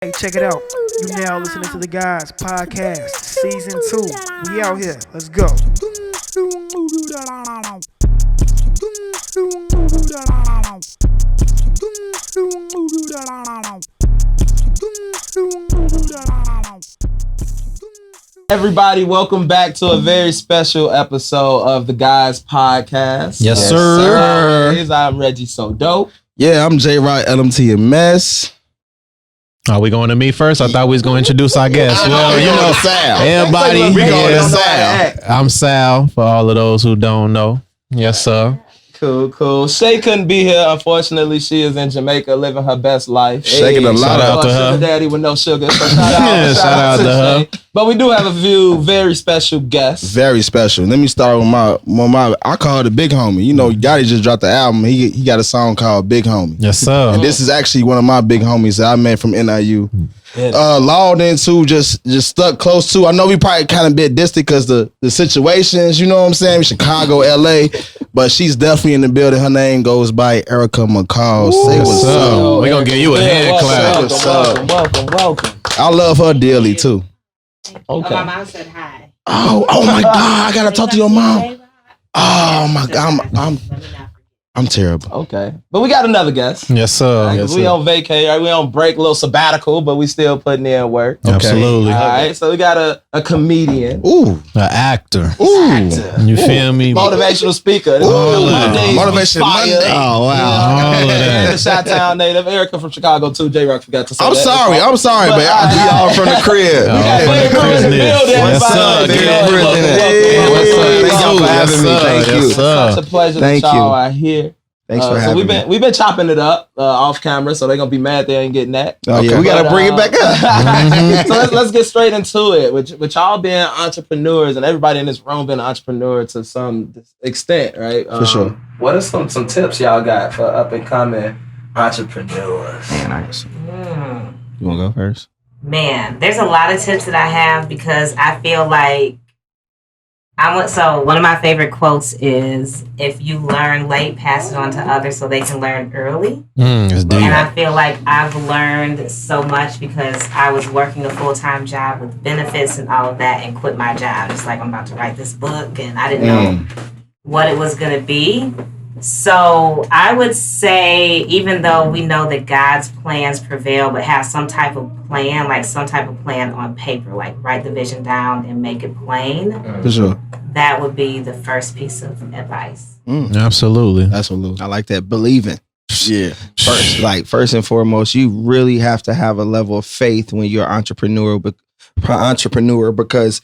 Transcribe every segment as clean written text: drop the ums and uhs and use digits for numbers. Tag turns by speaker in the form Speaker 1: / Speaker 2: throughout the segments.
Speaker 1: Hey, check it out. You now listening to the Guys Podcast, Season 2. We out here. Let's go.
Speaker 2: Everybody, welcome back to a very special episode of the Guys Podcast.
Speaker 3: Yes, sir.
Speaker 2: I'm Reggie So Dope.
Speaker 3: Yeah, I'm J-Rock, LMT and Mess.
Speaker 4: Are we going to me first? I thought we was going to introduce our guest. Well, you know,
Speaker 3: Sal.
Speaker 4: everybody.
Speaker 2: We going to
Speaker 3: Sal.
Speaker 4: I'm Sal, for all of those who don't know. Yes, sir.
Speaker 2: Cool. Shay couldn't be here. Unfortunately, she is in Jamaica living her best life.
Speaker 3: Shaking a lot
Speaker 4: Shout out to her.
Speaker 2: Sugar daddy with no sugar. So shout
Speaker 4: out to her.
Speaker 2: Shay. But we do have a few very special guests.
Speaker 3: Very special. Let me start with my I call her the big homie. You know, Gotti just dropped the album. He got a song called Big Homie.
Speaker 4: Yes, sir.
Speaker 3: And this is actually one of my big homies that I met from NIU.
Speaker 2: Yeah.
Speaker 3: Lawed into, just stuck close to. I know we probably kind of bit distant because the situations, you know what I'm saying? Chicago, LA, but she's definitely in the building. Her name goes by Erika McCall. Say what's up.
Speaker 4: We're going to give you a hand clap.
Speaker 2: Welcome.
Speaker 3: I love her dearly too.
Speaker 2: Okay.
Speaker 5: My mom said hi.
Speaker 3: Oh my God! I gotta talk to your mom. Oh my God! I'm terrible.
Speaker 2: Okay. But we got another guest.
Speaker 4: Yes, sir.
Speaker 2: Right, we on vacay, right? We on break, a little sabbatical, but we still putting in work.
Speaker 3: Okay.
Speaker 4: Absolutely.
Speaker 2: All right, so we got a comedian.
Speaker 3: Ooh.
Speaker 4: An actor.
Speaker 2: Actor.
Speaker 4: You feel me?
Speaker 2: Motivational speaker.
Speaker 3: Motivation Monday.
Speaker 4: Oh, wow. All of
Speaker 2: And a
Speaker 4: that.
Speaker 2: Chi-Town native. Erica from Chicago, too. J-Rock forgot to say
Speaker 3: I'm
Speaker 2: that.
Speaker 3: sorry, but we all from the crib.
Speaker 2: We got
Speaker 4: from the
Speaker 2: Barry Brewer in the
Speaker 4: business.
Speaker 2: building.
Speaker 4: Yes, sir.
Speaker 2: Everybody.
Speaker 3: Barry Brewer in the
Speaker 2: Welcome.
Speaker 3: What's up?
Speaker 2: Welcome.
Speaker 3: Thank y'all for having me. Thank you.
Speaker 4: Yes, sir.
Speaker 2: It's such a pleasure
Speaker 3: Thank
Speaker 2: that y'all
Speaker 3: you.
Speaker 2: are here.
Speaker 3: Thanks for
Speaker 2: So
Speaker 3: having me.
Speaker 2: we've been chopping it up off camera, so they're gonna be mad they ain't getting that.
Speaker 3: Oh yeah, we gotta
Speaker 2: But,
Speaker 3: bring it back up.
Speaker 2: So let's get straight into it. With y'all being entrepreneurs, and everybody in this room being an entrepreneur to some extent, right?
Speaker 3: For sure.
Speaker 2: What are some tips y'all got for up and coming entrepreneurs?
Speaker 3: You wanna go first?
Speaker 5: Man, there's a lot of tips that I have because I feel like so one of my favorite quotes is, if you learn late, pass it on to others so they can learn early.
Speaker 4: It's deep.
Speaker 5: And I feel like I've learned so much because I was working a full-time job with benefits and all of that and quit my job. It's like, I'm about to write this book and I didn't know what it was going to be. So I would say, even though we know that God's plans prevail, but have some type of plan, like some type of plan on paper, like write the vision down and make it plain.
Speaker 3: For sure.
Speaker 5: That would be the first piece of advice.
Speaker 4: Absolutely.
Speaker 3: Absolutely. I like that. Believing. Yeah. First and foremost, you really have to have a level of faith when you're an entrepreneur because,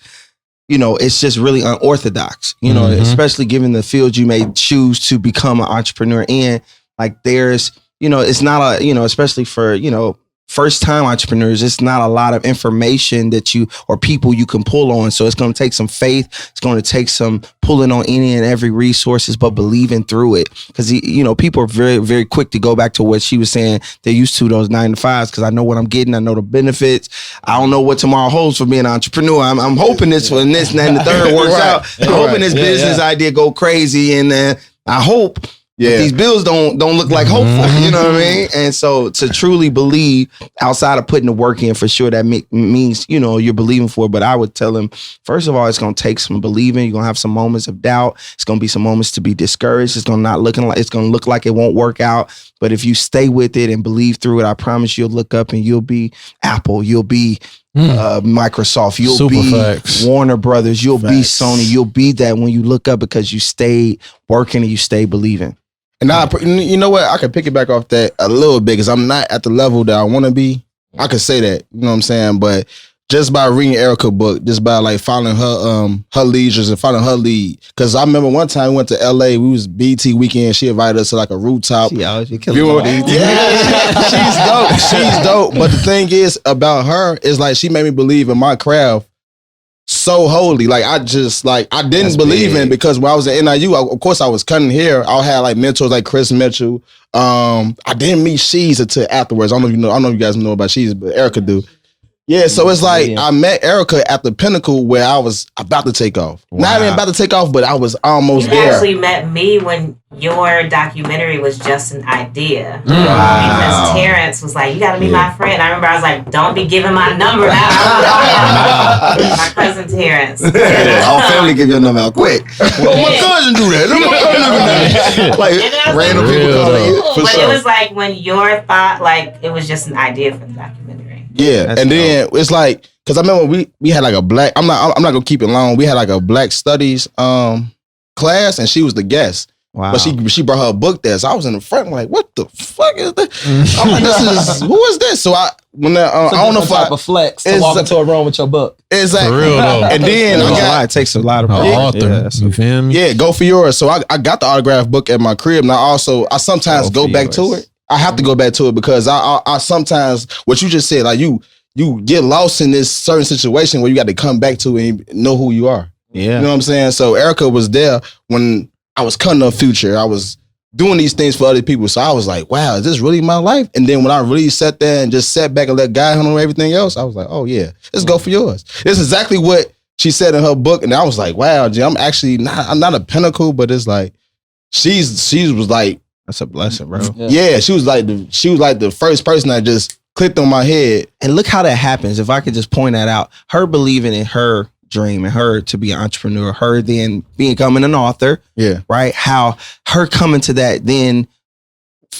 Speaker 3: you know, it's just really unorthodox, you know, especially given the field you may choose to become an entrepreneur in. Like there's, you know, it's not a, you know, especially for, you know, first time entrepreneurs, it's not a lot of information that you or people you can pull on. So it's going to take some faith. It's going to take some pulling on any and every resources, but believing through it. Because, you know, people are very, very quick to go back to what she was saying. They're used to those 9 to 5s because I know what I'm getting. I know the benefits. I don't know what tomorrow holds for being an entrepreneur. I'm hoping this one, this, and then the third works out. I'm hoping this business idea go crazy. And I hope these bills don't look like hopeful, you know what I mean? And so to truly believe outside of putting the work in, for sure, that means, you know, you're believing for it. But I would tell them, first of all, it's going to take some believing. You're going to have some moments of doubt. It's going to be some moments to be discouraged. It's going to look like it won't work out. But if you stay with it and believe through it, I promise you'll look up and you'll be Apple. You'll be Microsoft, you'll
Speaker 4: Super
Speaker 3: be
Speaker 4: facts.
Speaker 3: Warner Brothers, you'll be
Speaker 4: Facts.
Speaker 3: Sony, you'll be that when you look up because you stay working and you stay believing. And now, you know what? I can pick it back off that a little bit because I'm not at the level that I want to be. I could say that, you know what I'm saying? But just by reading Erica's book, just by like following her leaders and following her lead. Because I remember one time we went to LA, we was BT weekend. She invited us to like a rooftop. She always be killing it. Yeah, she's dope. She's dope. But the thing is about her is like she made me believe in my craft so wholly. Like I didn't believe in, because when I was at NIU, of course I was cutting hair. I had like mentors like Chris Mitchell. I didn't meet Sheez until afterwards. I don't know if you guys know about Sheez, but Erica do.
Speaker 6: Yeah, so it's like I met Erika at the pinnacle where I was about to take off.
Speaker 3: Wow.
Speaker 6: Not even about to take off, but I was almost
Speaker 5: You
Speaker 6: there.
Speaker 5: actually met me when your documentary was just an idea.
Speaker 3: Wow.
Speaker 5: Because Terrence was like, you gotta be my friend. I remember I was like, don't be giving my number out. My cousin Terrence.
Speaker 3: All family give your number out quick.
Speaker 6: Well, my cousin do that. Like random people calling you.
Speaker 5: But it was like when your thought, like, it was just an idea for the documentary.
Speaker 6: Yeah,
Speaker 3: That's
Speaker 6: and then it's like, cause I remember we had like a black. I'm not gonna keep it long. We had like a black studies class, and she was the guest.
Speaker 3: Wow.
Speaker 6: But she brought her book there, so I was in the front. I'm like, what the fuck is this? I'm like, who is this? So I don't know if
Speaker 2: type of flex to walk into a room with your book.
Speaker 6: Exactly.
Speaker 4: For real, though.
Speaker 6: And then
Speaker 3: it takes a lot of
Speaker 4: author. You feel me?
Speaker 6: Yeah, go for yours. So I got the autograph book at my crib, and I sometimes go back to it. I have to go back to it because I sometimes, what you just said, like you get lost in this certain situation where you got to come back to it and know who you are.
Speaker 3: Yeah.
Speaker 6: You know what I'm saying? So Erika was there when I was cutting up Future. I was doing these things for other people. So I was like, wow, is this really my life? And then when I really sat there and just sat back and let God handle everything else, I was like, oh yeah, let's go for yours. It's exactly what she said in her book. And I was like, wow, G, I'm not a pinnacle, but it's like, she was like,
Speaker 3: that's a blessing, bro.
Speaker 6: yeah, she was like the first person that just clicked on my head.
Speaker 3: And look how that happens. If I could just point that out, her believing in her dream and her to be an entrepreneur, her then becoming an author,
Speaker 6: yeah,
Speaker 3: right? How her coming to that then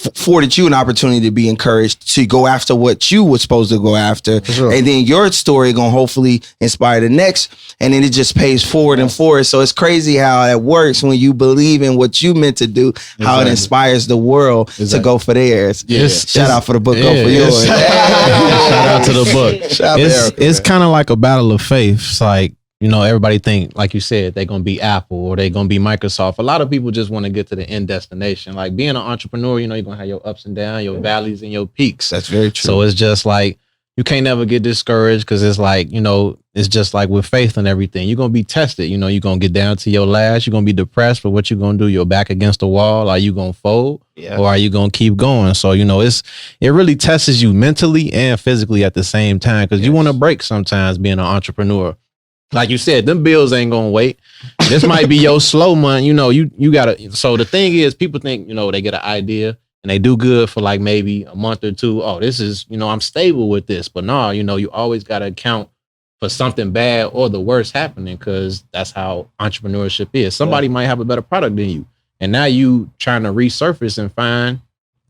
Speaker 3: afforded you an opportunity to be encouraged to go after what you were supposed to go after.
Speaker 6: Sure.
Speaker 3: And then your story gonna hopefully inspire the next, and then it just pays forward and forward. So it's crazy how that works when you believe in what you meant to do, how it inspires the world to go for theirs.
Speaker 6: Yeah.
Speaker 3: Shout out for the book, go for yours.
Speaker 4: Shout out to the book.
Speaker 6: Shout out to Erika,
Speaker 4: It's
Speaker 6: man.
Speaker 4: kind of like a battle of faith. It's like, you know, everybody think, like you said, they're going to be Apple or they're going to be Microsoft. A lot of people just want to get to the end destination. Like being an entrepreneur, you know, you're going to have your ups and downs, your valleys and your peaks.
Speaker 3: That's very true.
Speaker 4: So it's just like, you can't never get discouraged because it's like, you know, it's just like with faith and everything. You're going to be tested. You know, you're going to get down to your last. You're going to be depressed, but what you're going to do, you're back against the wall. Are you going to fold or are you going to keep going? So, you know, it really tests you mentally and physically at the same time because you want to break sometimes being an entrepreneur. Like you said, them bills ain't gonna wait. This might be your slow month. You know, you gotta. So the thing is, people think, you know, they get an idea and they do good for like maybe a month or two. Oh, this is, you know, I'm stable with this. But no, you know, you always gotta account for something bad or the worst happening because that's how entrepreneurship is. Somebody might have a better product than you, and now you trying to resurface and find,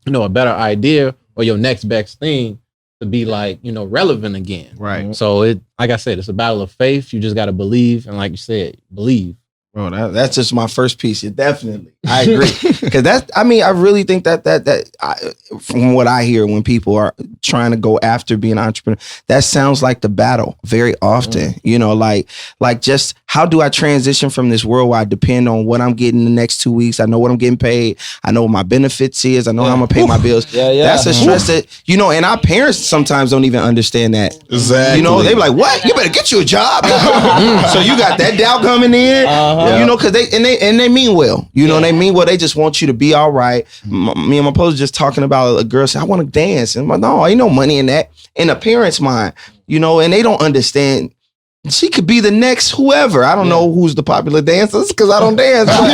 Speaker 4: you know, a better idea or your next best thing to be like, you know, relevant again.
Speaker 3: Right.
Speaker 4: So like I said, it's a battle of faith. You just got to believe. And like you said, believe.
Speaker 3: Bro, that's just my first piece. Yeah, definitely. I agree. Because I really think that from what I hear when people are trying to go after being an entrepreneur, that sounds like the battle very often. You know, like just how do I transition from this world where I depend on what I'm getting the next 2 weeks? I know what I'm getting paid. I know what my benefits is. I know how I'm going to pay my bills.
Speaker 2: Yeah.
Speaker 3: That's a stress that, you know, and our parents sometimes don't even understand that.
Speaker 6: Exactly.
Speaker 3: You know, they be like, what? You better get you a job. So you got that doubt coming in. You know, because they mean well. You know, they mean well. They just want you to be all right. Me and my post just talking about a girl saying, I want to dance. And I'm like, no, ain't no money in that. In a parent's mind, you know, and they don't understand. She could be the next whoever. I don't know who's the popular dancers because I don't dance.
Speaker 2: Marianne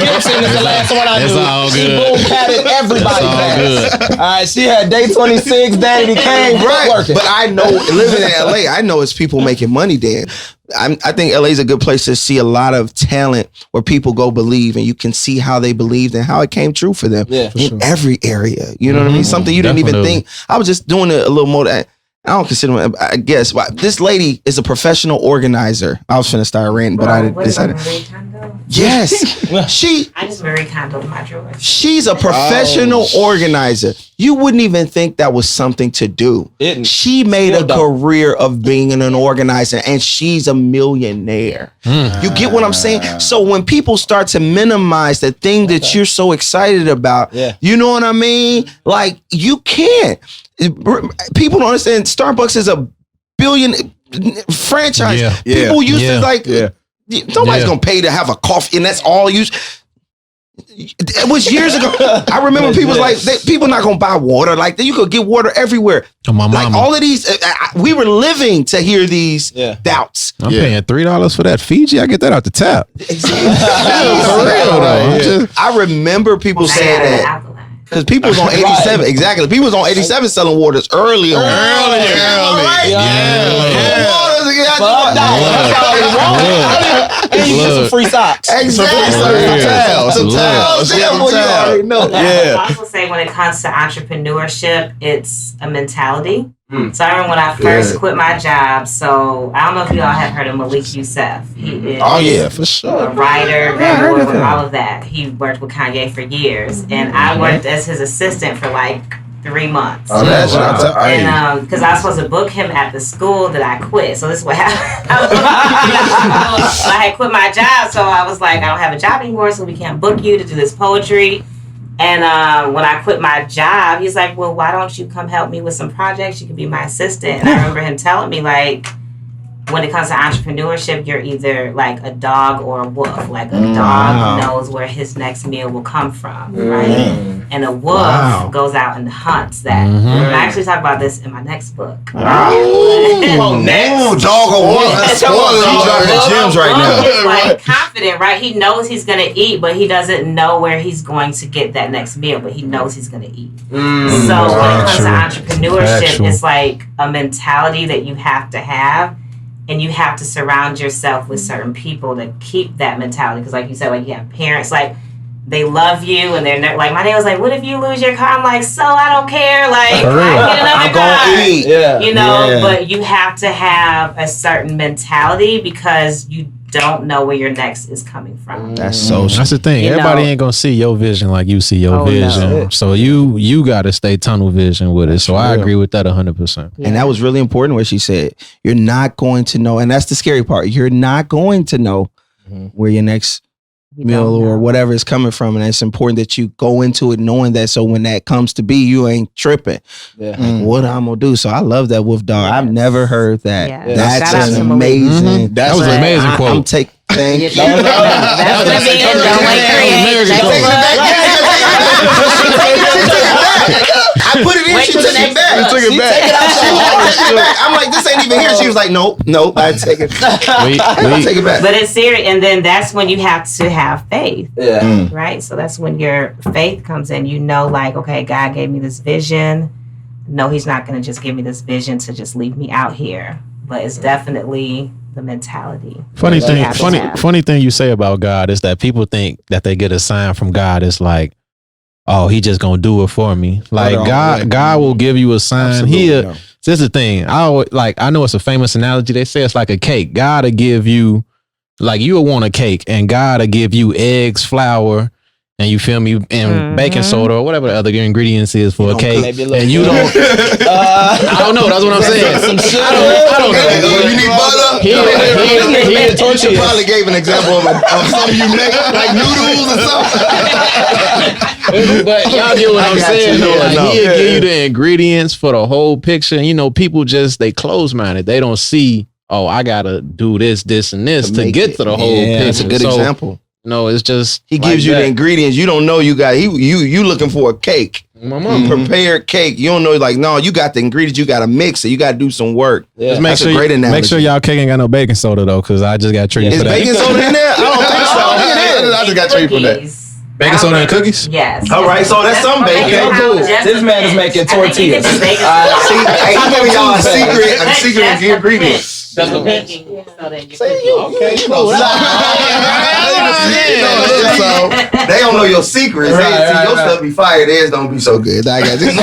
Speaker 2: Gibson is the last one I knew.
Speaker 4: It's all
Speaker 2: She
Speaker 4: good.
Speaker 2: boom patted everybody.
Speaker 4: It's all good.
Speaker 2: All right, she had day 26, Danny came
Speaker 3: Right.
Speaker 2: working.
Speaker 3: But I know, living in LA, I know it's people making money dance. I think LA is a good place to see a lot of talent where people go believe and you can see how they believed and how it came true for them in every area. You know what I mean? Something you didn't even
Speaker 4: Definitely.
Speaker 3: think. I was just doing it a little more that I don't consider, I guess, but this lady is a professional organizer. I was finna start ranting, but I decided.
Speaker 5: Marie Kondo?
Speaker 3: Yes.
Speaker 5: I just Marie Kondo my drawers.
Speaker 3: She's a professional organizer. You wouldn't even think that was something to do. She made a career of being an organizer and she's a millionaire. You get what I'm saying? So when people start to minimize the thing that you're so excited about, you know what I mean? Like you can't. People don't understand Starbucks is a billion franchise. People used to like, nobody's gonna pay to have a coffee and that's all you. It was years ago. I remember people was like, people not gonna buy water. Like you could get water everywhere.
Speaker 4: Oh, my
Speaker 3: Like
Speaker 4: mama.
Speaker 3: all of these, we were living to hear these doubts.
Speaker 4: I'm paying $3 for that Fiji. I get that out the tap.
Speaker 3: For real though. I remember people saying that.
Speaker 5: Alkaline.
Speaker 3: Because people was on 87. Exactly. People was on 87 selling waters early on.
Speaker 2: And you get some free socks.
Speaker 3: Exactly. Some towels. You already know.
Speaker 5: I also say when it comes to entrepreneurship, it's a mentality. So I remember when I first quit my job. So I don't know if you all have heard of Malik Youssef. He is
Speaker 6: for sure.
Speaker 5: a writer, Barry Brewer, all of that. He worked with Kanye for years, and I worked as his assistant for like 3 months.
Speaker 6: Oh, that's
Speaker 5: and because I was supposed to book him at the school that I quit. So this is what happened. I had quit my job, so I was like, I don't have a job anymore, so we can't book you to do this poetry. And when I quit my job, he's like, well, why don't you come help me with some projects? You can be my assistant. And I remember him telling me, like, when it comes to entrepreneurship, you're either like a dog or a wolf. Like a dog knows where his next meal will come from, right? And a wolf goes out and hunts that. And I actually talk about this in my next book.
Speaker 3: Next. Dog or wolf. Spoilers, you dropping gems right now.
Speaker 5: He's like confident, right? He knows he's going to eat, but he doesn't know where he's going to get that next meal, but he knows he's going to eat. So when it comes to entrepreneurship, it's like a mentality that you have to have. And you have to surround yourself with certain people to keep that mentality. Because like you said, like you have parents, like they love you and they're like, my dad was like, what if you lose your car? I'm like, so I don't care. Like, I get another car.
Speaker 3: Eat.
Speaker 5: You know, but you have to have a certain mentality because you don't know where your next is coming from.
Speaker 3: That's so.
Speaker 4: That's the thing. Everybody ain't gonna see your vision like you see your vision.
Speaker 5: No.
Speaker 4: So you got to stay tunnel vision with it. So I agree with that 100%.
Speaker 3: And that was really important what she said. You're not going to know, and that's the scary part. You're not going to know where your next meal or whatever is coming from, and it's important that you go into it knowing that. So when that comes to be, you ain't tripping. Like, what I'm gonna do? So I love that Wolf Dog. I've never heard that.
Speaker 5: Yeah.
Speaker 3: That's
Speaker 5: Shout out to
Speaker 3: an
Speaker 5: Malik.
Speaker 3: amazing.
Speaker 4: That was an amazing quote.
Speaker 3: I'm taking. Thank you.
Speaker 5: That's what it means. Don't wait
Speaker 3: I put it in. She took it back.
Speaker 6: Took it back.
Speaker 3: I'm like, this ain't even here. She was like, nope. I take it. I take it back.
Speaker 5: But it's serious, and then that's when you have to have faith. Right? So that's when your faith comes in. You know, like, okay, God gave me this vision. No, he's not going to just give me this vision to just leave me out here. But it's definitely the mentality.
Speaker 4: Funny thing you say about God is that people think that they get a sign from God. It's like, oh, he just gonna do it for me. Like God will give you a sign. This is the thing. I know it's a famous analogy. They say it's like a cake. God will give you, like, you'll want a cake, and God will give you eggs, flour, and you feel me, and baking soda or whatever the other ingredients is for a cake, and you don't. I don't know. That's what I'm saying. Some sugar. I don't know.
Speaker 3: You need butter.
Speaker 6: She probably gave an example of something you make, like noodles or something.
Speaker 4: But y'all get what I'm saying, though. Like, he'll give you the ingredients for the whole picture. And, you know, people just, they close-minded. They don't see, oh, I gotta do this, and this to get to the whole picture.
Speaker 3: That's a good example.
Speaker 4: No, it's just
Speaker 3: he gives you the ingredients. You don't know you got. You looking for a cake, prepared cake. You don't know, like, no, you got the ingredients. You got to mix it. You got to do some work.
Speaker 4: Just
Speaker 3: That's a great analogy.
Speaker 4: Make sure y'all cake ain't got no baking soda though, because I just got treated
Speaker 3: Is
Speaker 4: for that.
Speaker 3: baking soda in there? I don't think so.
Speaker 6: I just got treated for that.
Speaker 4: Baking soda and cookies?
Speaker 5: Yes.
Speaker 3: All right, so that's some baking.
Speaker 2: This man is making tortillas.
Speaker 3: See, hey, he's giving y'all a secret ingredient.
Speaker 5: That's the baking. Okay,
Speaker 3: So they don't know your secrets. Your stuff be fire. Theirs don't be so good. I got this.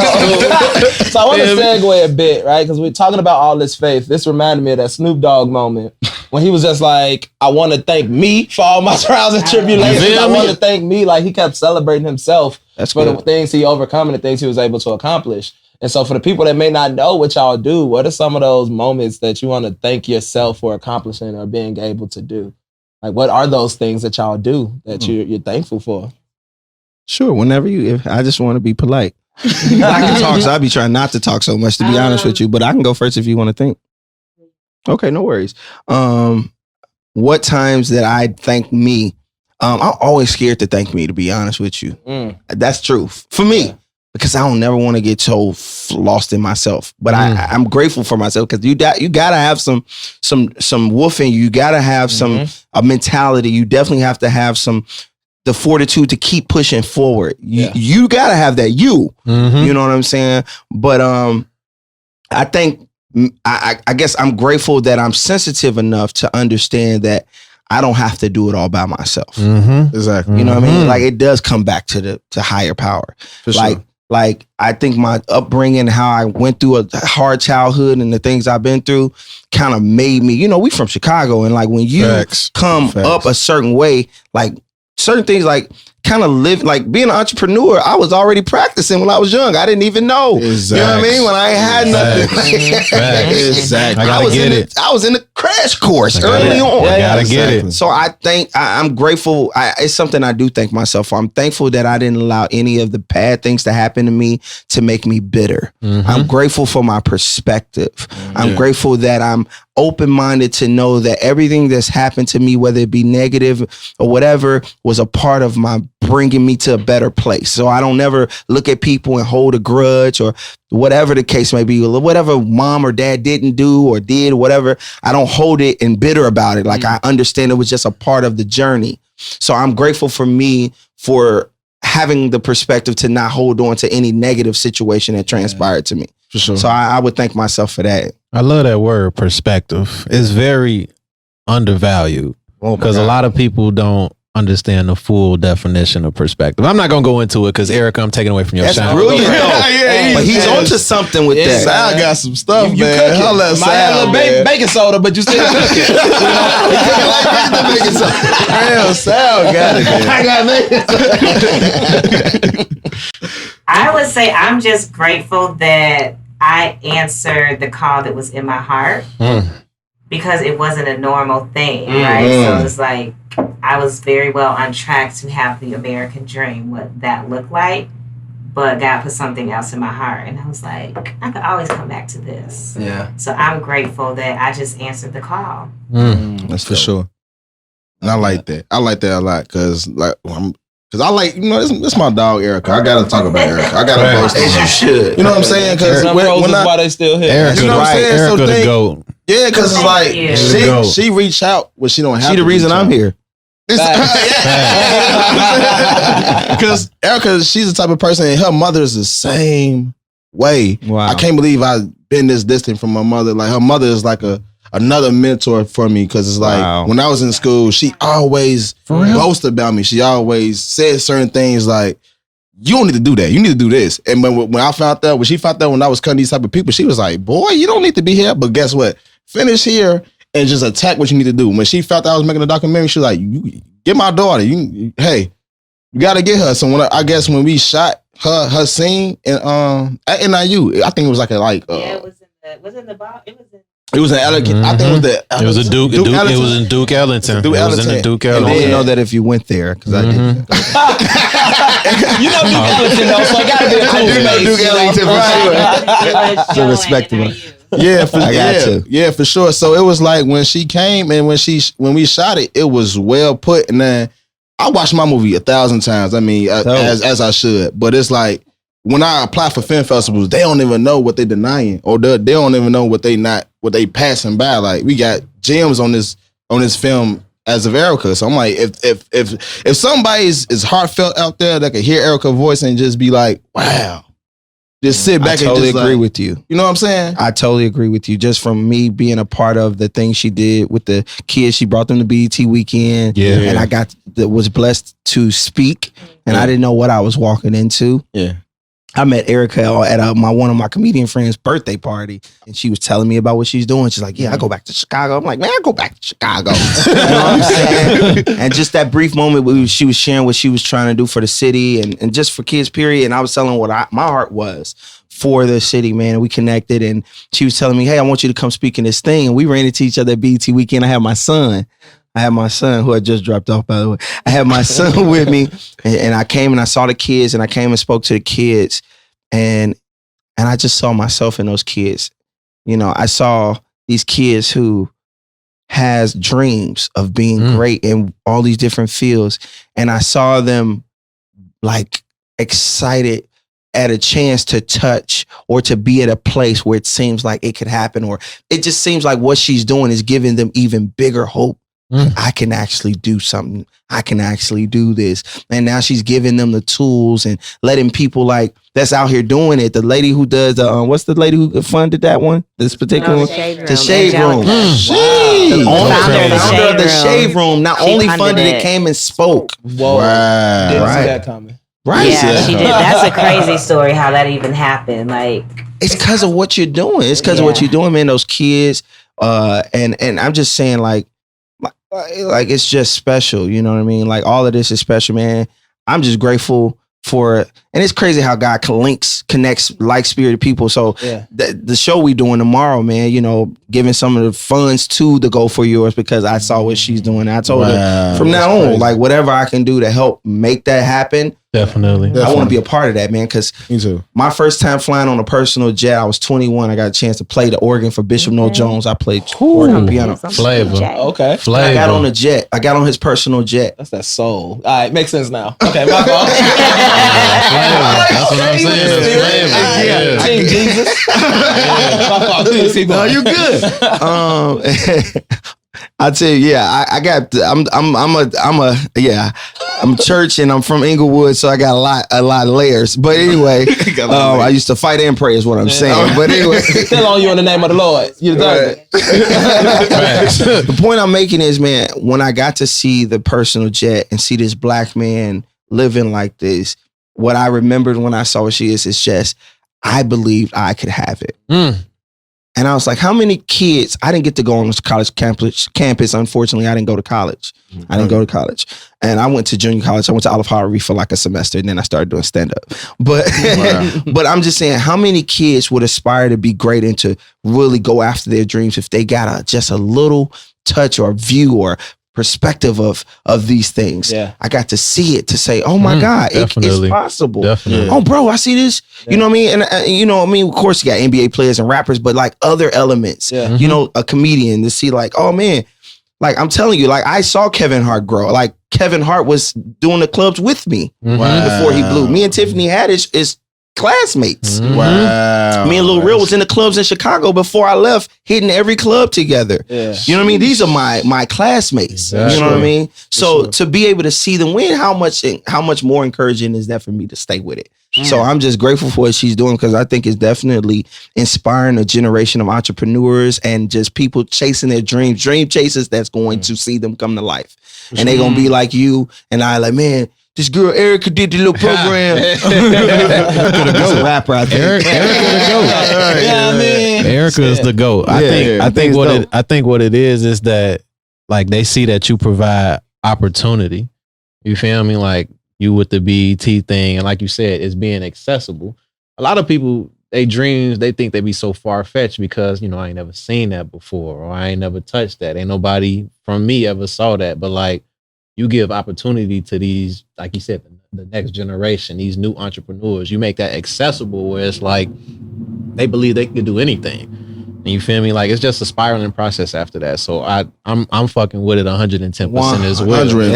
Speaker 2: So I want to segue a bit, right? Because we're talking about all this faith. This reminded me of that Snoop Dogg moment when he was just like, I want to thank me for all my trials and tribulations. I want to thank me. Like, he kept celebrating himself for the things he overcome and the things he was able to accomplish. And so for the people that may not know what y'all do, what are some of those moments that you want to thank yourself for accomplishing or being able to do? Like, what are those things that y'all do that you're thankful for?
Speaker 3: Sure, whenever I just want to be polite. I can talk, so I'll be trying not to talk so much, to be honest with you. But I can go first if you want to think. Okay, no worries. What times that I thank me? I'm always scared to thank me, to be honest with you. That's true for me, because I don't never want to get so lost in myself. But I'm grateful for myself, because you gotta have some woofing. You gotta have a mentality. You definitely have to have the fortitude to keep pushing forward. You gotta have that. You know what I'm saying? But I think I guess I'm grateful that I'm sensitive enough to understand that I don't have to do it all by myself.
Speaker 6: Exactly.
Speaker 3: You know what I mean? Like, it does come back to higher power.
Speaker 6: For sure.
Speaker 3: Like I think my upbringing, how I went through a hard childhood and the things I've been through kind of made me, we from Chicago, and like when you come up a certain way, like certain things, like kind of live, like being an entrepreneur, I was already practicing when I was young. I didn't even know.
Speaker 6: Exactly.
Speaker 3: You know what I mean? When I ain't had nothing.
Speaker 6: Exactly.
Speaker 3: I was in the crash course early on.
Speaker 4: I gotta get it.
Speaker 3: So I think I'm grateful. It's something I do thank myself for. I'm thankful that I didn't allow any of the bad things to happen to me to make me bitter. I'm grateful for my perspective. I'm grateful that I'm open-minded to know that everything that's happened to me, whether it be negative or whatever, was a part of my bringing me to a better place. So I don't never look at people and hold a grudge, or whatever the case may be, or whatever mom or dad didn't do or did, whatever. I don't hold it and bitter about it. Like, I understand it was just a part of the journey. So I'm grateful for me for having the perspective to not hold on to any negative situation that transpired to me.
Speaker 6: For sure.
Speaker 3: So I would thank myself for that.
Speaker 4: I love that word, perspective. It's very undervalued, because a lot of people don't understand the full definition of perspective. I'm not gonna go into it, because Erica, I'm taking away from your
Speaker 3: That's
Speaker 4: shine.
Speaker 3: brilliant, though. But he's onto something with that.
Speaker 6: Sal got some stuff,
Speaker 2: You
Speaker 6: man.
Speaker 2: cooking.
Speaker 6: Holla at
Speaker 2: Might have a
Speaker 6: Sal,
Speaker 2: little
Speaker 6: man.
Speaker 2: baking soda, but you still cooking.
Speaker 6: Damn, Sal got it, man.
Speaker 2: I got it.
Speaker 5: I would say I'm just grateful that I answered the call that was in my heart, because it wasn't a normal thing, right? So it's like I was very well on track to have the American dream, what that looked like, but God put something else in my heart, and I was like, I could always come back to this.
Speaker 2: Yeah.
Speaker 5: So I'm grateful that I just answered the call.
Speaker 6: That's for sure. And I like that. I like that a lot, because I like, this my dog, Erica. I gotta talk about Erica. I gotta boast.
Speaker 3: As you should.
Speaker 6: You know what I'm saying? Because
Speaker 2: Some
Speaker 6: when
Speaker 2: roses
Speaker 6: I,
Speaker 2: why they still here.
Speaker 4: Erica,
Speaker 6: You know what I'm saying? So
Speaker 4: Erica the
Speaker 6: think-
Speaker 4: GOAT.
Speaker 6: yeah, because it's
Speaker 5: Thank
Speaker 6: like
Speaker 5: you.
Speaker 6: she reached out when she don't have.
Speaker 3: She the
Speaker 6: to
Speaker 3: reason
Speaker 6: reach
Speaker 3: I'm
Speaker 6: out.
Speaker 3: here.
Speaker 6: Because Erica, she's the type of person, and her mother is the same way.
Speaker 3: Wow.
Speaker 6: I can't believe I've been this distant from my mother. Like, her mother is like another mentor for me, because it's like,
Speaker 3: Wow.
Speaker 6: when I was in school, she always boasted about me. She always said certain things like, you don't need to do that. You need to do this. And when she found out when I was cutting these type of people, she was like, boy, you don't need to be here. But guess what? Finish here and just attack what you need to do. When she felt that I was making a documentary, she was like, you get my daughter. You got to get her. So when we shot her scene at NIU, I think it was
Speaker 5: It was in the bar.
Speaker 6: it was in Ellington. I think it was
Speaker 4: It was
Speaker 6: Duke
Speaker 4: it was in Duke Ellington.
Speaker 6: Duke
Speaker 4: It was in the
Speaker 6: Ellington.
Speaker 4: Duke
Speaker 3: You
Speaker 4: Ellington.
Speaker 3: only know that if you went there, because I didn't.
Speaker 2: You know Duke Ellington though, so it gotta be a cool
Speaker 6: do know
Speaker 2: place,
Speaker 6: Duke
Speaker 2: you know?
Speaker 6: Ellington for sure.
Speaker 3: So respectable.
Speaker 6: Yeah, for,
Speaker 3: I got to.
Speaker 6: Yeah, for sure. So it was like when she came and when we shot it, it was well put. And then I watched my movie 1,000 times. I mean, as I should. But it's like when I apply for film festivals, they don't even know what they denying, or they don't even know what they passing by. Like, we got gems on this film as of Erica. So I'm like, if somebody is heartfelt out there that could hear Erica's voice and just be like, wow. Just sit back
Speaker 3: I totally
Speaker 6: and just
Speaker 3: agree
Speaker 6: like,
Speaker 3: with you.
Speaker 6: you know what I'm saying?
Speaker 3: I totally agree with you. Just from me being a part of the things she did with the kids, she brought them to BET weekend.
Speaker 4: Yeah.
Speaker 3: And I was blessed to speak, and I didn't know what I was walking into.
Speaker 2: Yeah.
Speaker 3: I met Erica at one of my comedian friends' birthday party, and she was telling me about what she's doing. She's like, yeah, I go back to Chicago. I'm like, man, I go back to Chicago. You know what I'm saying? And just that brief moment where she was sharing what she was trying to do for the city and just for kids, period. And I was telling her what my heart was for the city, man. And we connected, and she was telling me, hey, I want you to come speak in this thing. And we ran into each other at BET weekend. I had my son who had just dropped off, by the way. I had my son with me, and I came and I saw the kids, and I came and spoke to the kids, and I just saw myself in those kids. You know, I saw these kids who has dreams of being great in all these different fields. And I saw them like excited at a chance to touch or to be at a place where it seems like it could happen, or it just seems like what she's doing is giving them even bigger hope. I can actually do something. I can actually do this. And now she's giving them the tools and letting people like that's out here doing it. The lady who does the what's the lady who funded that one? This particular one? The Shave Room. The founder of the Shave Room not only funded it, came and spoke.
Speaker 2: Whoa.
Speaker 3: Wow.
Speaker 2: Didn't see that coming.
Speaker 3: Right.
Speaker 5: Yeah, she did. That's a crazy story how that even happened. Like
Speaker 3: it's because of what you're doing. It's because of what you're doing, man. Those kids. And I'm just saying like it's just special, you know what I mean? Like all of this is special, man. I'm just grateful for it. And it's crazy how God connects like-spirited people. So the show we doing tomorrow, man, you know, giving some of the funds to the Go For Yours because I saw what she's doing. I told her from now on, like whatever I can do to help make that happen.
Speaker 4: Definitely.
Speaker 3: I want to be a part of that, man, because my first time flying on a personal jet, I was 21. I got a chance to play the organ for Bishop Noel Jones. I played organ piano.
Speaker 4: Flavor.
Speaker 2: Okay.
Speaker 4: Flavor.
Speaker 3: I got on a jet. I got on his personal jet.
Speaker 2: That's that soul. All right, makes sense now. Okay, my fault.
Speaker 4: That's what I'm saying. That's flavor.
Speaker 2: Team Jesus. My fault. Please keep going.
Speaker 3: No, you good. I tell you, I'm church and I'm from Inglewood, so I got a lot of layers. But anyway, I used to fight and pray is what I'm saying. But anyway,
Speaker 2: still on you in the name of the Lord. You deserve it.
Speaker 3: The point I'm making is, man, when I got to see the personal jet and see this black man living like this, what I remembered when I saw what she is just, I believed I could have it. And I was like, how many kids? I didn't get to go on this college campus. Unfortunately, I didn't go to college. And I went to junior college. I went to Olive Harvey for like a semester, and then I started doing stand-up. But but I'm just saying, how many kids would aspire to be great and to really go after their dreams if they got just a little touch or view or perspective of these things. I got to see it to say, oh my God, it's possible.
Speaker 4: Definitely.
Speaker 3: Oh, bro, I see this. You know what I mean? And you know what I mean? Of course, you got NBA players and rappers, but like other elements. You know, a comedian to see like, oh man, like I'm telling you, like I saw Kevin Hart grow. Like Kevin Hart was doing the clubs with me before he blew. Me and Tiffany Haddish is classmates.
Speaker 6: Wow.
Speaker 3: Me and Lil Real was in the clubs in Chicago before I left, hitting every club together. You know what I mean? These are my classmates. You know what I mean? So to be able to see them win, how much more encouraging is that for me to stay with it? So I'm just grateful for what she's doing because I think it's definitely inspiring a generation of entrepreneurs and just people chasing their dreams, dream chasers that's going to see them come to life. And they're going to be like you and I like, man, this girl Erika did the little program. That's a rapper, I think.
Speaker 4: Erika the GOAT.
Speaker 2: Yeah, I mean,
Speaker 4: Erika is the GOAT. I think what it is that like they see that you provide opportunity. You feel me? Like you with the BET thing, and like you said, it's being accessible. A lot of people, they dreams, they think they be so far fetched because I ain't never seen that before, or I ain't never touched that. Ain't nobody from me ever saw that, but like. You give opportunity to these, like you said, the next generation, these new entrepreneurs. You make that accessible where it's like they believe they can do anything. And you feel me? Like it's just a spiraling process after that. So I'm fucking with it 110% as well. It's real.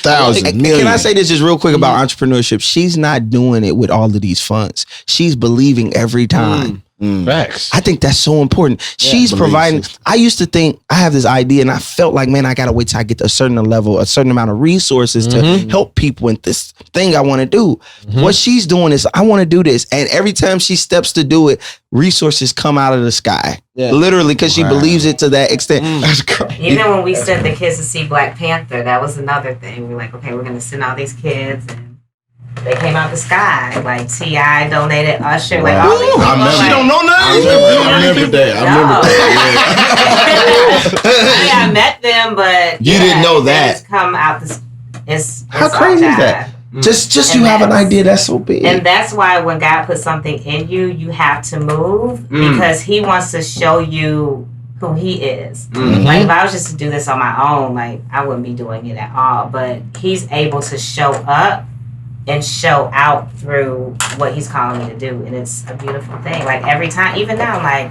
Speaker 6: Thousand million.
Speaker 3: Can I say this just real quick about entrepreneurship? She's not doing it with all of these funds. She's believing every time.
Speaker 4: Facts.
Speaker 3: I think that's so important. She's providing. I used to think I have this idea and I felt like, man, I gotta wait till I get to a certain level, a certain amount of resources to help people in this thing I want to do. What she's doing is I want to do this, and every time she steps to do it, resources come out of the sky, literally, because she believes it to that extent. That's crazy.
Speaker 5: Even when we sent the kids to see Black Panther, that was another thing. We're like, okay, we're gonna send all these kids and. They came out the sky. Like T.I. donated, Usher, like all these people.
Speaker 3: She don't know nothing.
Speaker 6: I remember that.
Speaker 5: I met them, but
Speaker 3: you didn't know that.
Speaker 5: It's come out this. It's
Speaker 3: how crazy is that? Just you have an idea that's so big,
Speaker 5: and that's why when God puts something in you, you have to move because He wants to show you who He is. Like if I was just to do this on my own, like I wouldn't be doing it at all. But He's able to show up and show out through what He's calling me to do. And it's a beautiful thing. Like every time, even now, like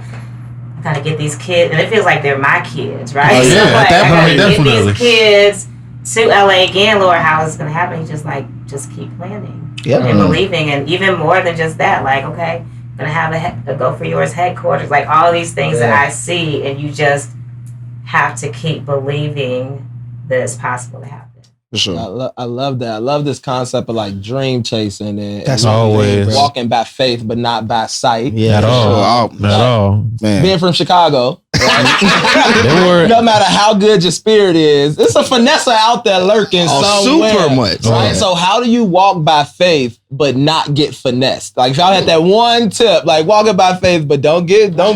Speaker 5: gotta get these kids, and it feels like they're my kids, right?
Speaker 4: Oh, yeah,
Speaker 5: So like,
Speaker 4: at that
Speaker 5: I gotta
Speaker 4: point,
Speaker 5: get
Speaker 4: definitely.
Speaker 5: these kids to LA again, Lord, how is it gonna happen? He's just like, just keep planning and believing, and even more than just that, like, okay, gonna have a Go For Yours headquarters, like all these things that I see, and you just have to keep believing that it's possible to happen.
Speaker 6: For sure.
Speaker 2: I love that. I love this concept of like dream chasing and
Speaker 4: That's always
Speaker 2: walking by faith, but not by sight.
Speaker 4: Yeah, at all. At all.
Speaker 6: Man.
Speaker 2: Being from Chicago,
Speaker 4: Right?
Speaker 2: no matter how good your spirit is, it's a finesse out there lurking somewhere.
Speaker 6: Super much.
Speaker 2: Right? So how do you walk by faith but not get finessed? Like if y'all had that one tip, like walking by faith but don't get got.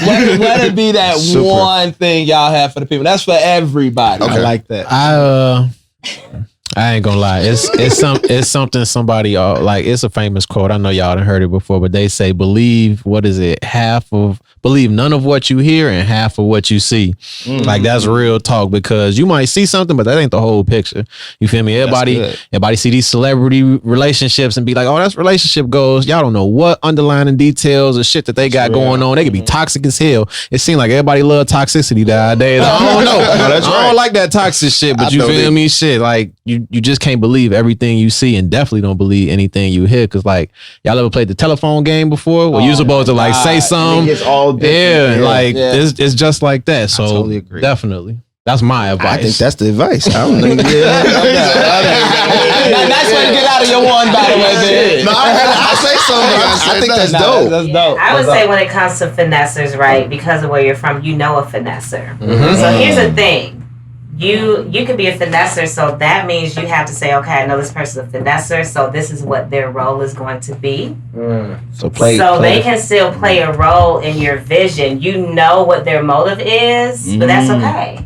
Speaker 2: Let it be that
Speaker 6: Super.
Speaker 2: one thing y'all have for the people. That's for everybody.
Speaker 6: Okay.
Speaker 2: I like that.
Speaker 4: I ain't gonna lie. It's something somebody like. It's a famous quote. I know y'all done heard it before, but they say, "Believe believe none of what you hear and half of what you see." Like that's real talk, because you might see something, but that ain't the whole picture. You feel me? Everybody see these celebrity relationships and be like, "Oh, that's relationship goals." Y'all don't know what underlying details or shit that they got going on. They could be toxic as hell. It seems like everybody love toxicity nowadays. I don't know. I don't like that toxic shit, but you feel me? Shit, like you just can't believe everything you see, and definitely don't believe anything you hear. Cause like y'all ever played the telephone game before, where you supposed to like say something?
Speaker 3: It's all different.
Speaker 4: It's just like that. So
Speaker 3: totally agree.
Speaker 4: Definitely, that's my advice.
Speaker 6: I think that's the advice. I don't think.
Speaker 2: Nice way to get out of your one, by the way, man.
Speaker 6: No, I say something. I think that's dope.
Speaker 2: That's dope.
Speaker 5: I would say when it comes to finessers, right, because of where you're from, you know a finesser. So here's the thing. You could be a finesser, so that means you have to say, okay, I know this person's a finesser, so this is what their role is going to be.
Speaker 3: So
Speaker 5: they can still play a role in your vision. You know what their motive is, but that's okay.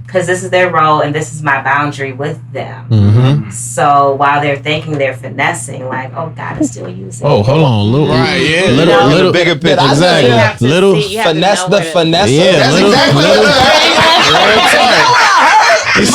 Speaker 5: Because this is their role and this is my boundary with them. So while they're thinking they're finessing, like, oh, God is still using
Speaker 4: Oh, hold on, little
Speaker 3: bigger picture.
Speaker 4: Exactly. Little
Speaker 2: finesse the finesse.
Speaker 4: Yeah,
Speaker 6: That's
Speaker 4: little,
Speaker 6: exactly
Speaker 4: little,
Speaker 6: what
Speaker 4: He